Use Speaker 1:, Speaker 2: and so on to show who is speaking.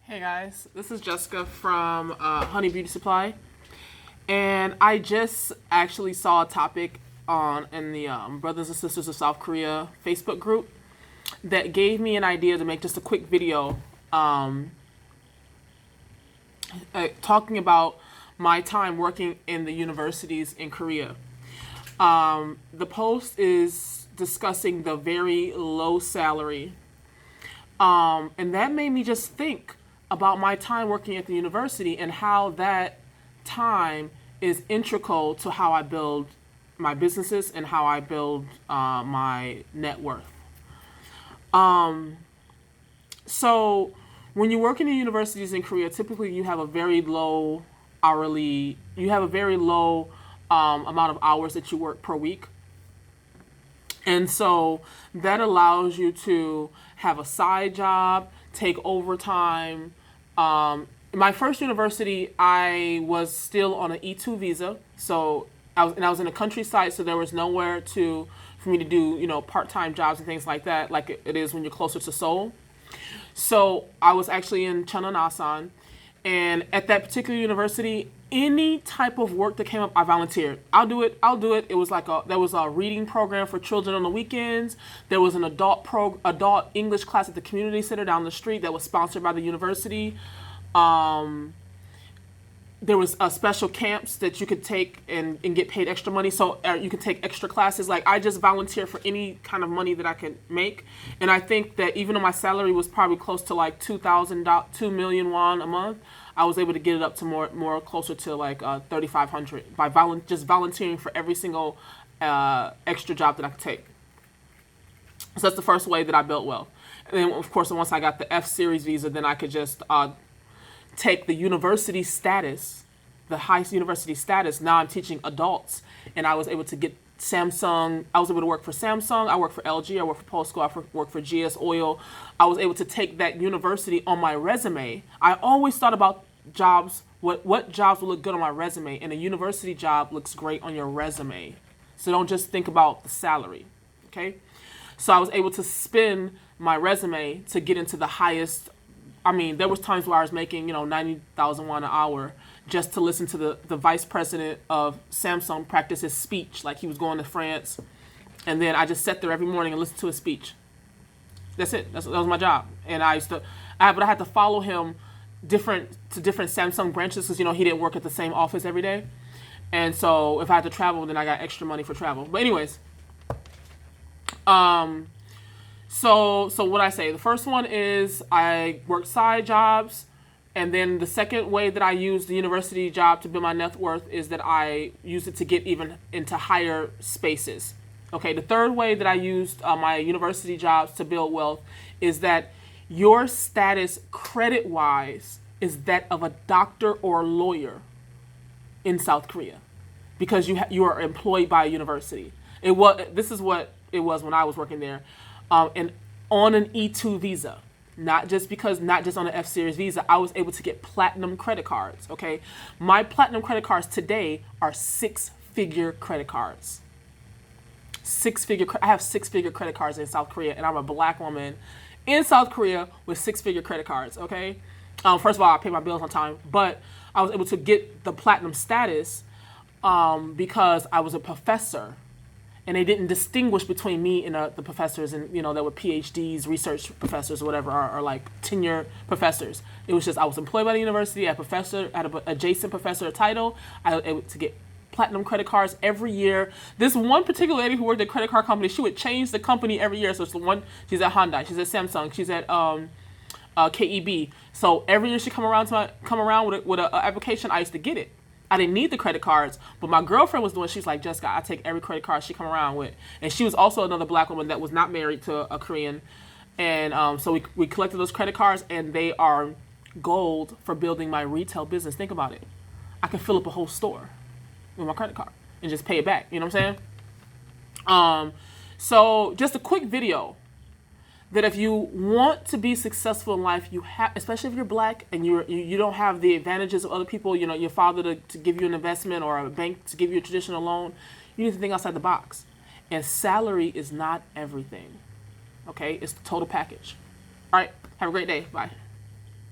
Speaker 1: Hey guys, this is Jessica from Honey Beauty Supply, and I just actually saw a topic in the Brothers and Sisters of South Korea Facebook group that gave me an idea to make just a quick video talking about my time working in the universities in Korea. The post is discussing the very low salary, and that made me just think about my time working at the university and how that time is integral to how I build my businesses and how I build my net worth. So when you work in the universities in Korea, typically you have a very low amount of hours that you work per week. And so that allows you to have a side job, take overtime. My first university, I was still on an E2 visa. So I was in the countryside, so there was nowhere for me to do, part-time jobs and things like that, like it is when you're closer to Seoul. So I was actually in Cheonan, Asan, and at that particular university, any type of work that came up, I volunteered. I'll do it. It was there was a reading program for children on the weekends. There was an adult English class at the community center down the street that was sponsored by the university. There was special camps that you could take and get paid extra money. So you could take extra classes. Like, I just volunteered for any kind of money that I could make. And I think that even though my salary was probably close to like 2 million won a month, I was able to get it up to more closer to like 3,500 by just volunteering for every single extra job that I could take. So that's the first way that I built wealth. And then, of course, once I got the F-Series visa, then I could just take the university status, the highest university status. Now I'm teaching adults, and I was able to get Samsung. I was able to work for Samsung. I worked for LG. I worked for POSCO. I worked for GS Oil. I was able to take that university on my resume. I always thought about jobs, what jobs will look good on my resume, and a university job looks great on your resume. So don't just think about the salary, okay? So I was able to spin my resume to get into the highest. I mean, there was times where I was making, 90,000 won an hour just to listen to the vice president of Samsung practice his speech, like he was going to France. And then I just sat there every morning and listened to his speech. That's it. That was my job. And I had to follow him to different Samsung branches because, he didn't work at the same office every day. And so if I had to travel, then I got extra money for travel. But anyways, So what I say, the first one is I work side jobs, and then the second way that I use the university job to build my net worth is that I use it to get even into higher spaces. Okay, the third way that I used my university jobs to build wealth is that your status credit-wise is that of a doctor or lawyer in South Korea because you are employed by a university. This is what it was when I was working there. And on an E2 visa, not just on an F-Series visa, I was able to get platinum credit cards, okay? My platinum credit cards today are 6-figure credit cards. I have 6-figure credit cards in South Korea, and I'm a black woman in South Korea with 6-figure credit cards, okay? First of all, I pay my bills on time, but I was able to get the platinum status because I was a professor. And they didn't distinguish between me and the professors, and that were PhDs, research professors, or whatever, or like tenure professors. It was just I was employed by the university, I had an adjacent professor title. I was able to get platinum credit cards every year. This one particular lady who worked at a credit card company, she would change the company every year. So it's the one, she's at Hyundai, she's at Samsung, she's at KEB. So every year she come around with an application, I used to get it. I didn't need the credit cards, but my girlfriend was doing. She's like, Jessica, I take every credit card she come around with, and she was also another black woman that was not married to a Korean, and so we collected those credit cards, and they are gold for building my retail business. Think about it. I can fill up a whole store with my credit card and just pay it back. You know what I'm saying? So just a quick video that if you want to be successful in life, you have, especially if you're black and you don't have the advantages of other people, your father to give you an investment or a bank to give you a traditional loan, you need to think outside the box. And salary is not everything. Okay? It's the total package. All right. Have a great day. Bye.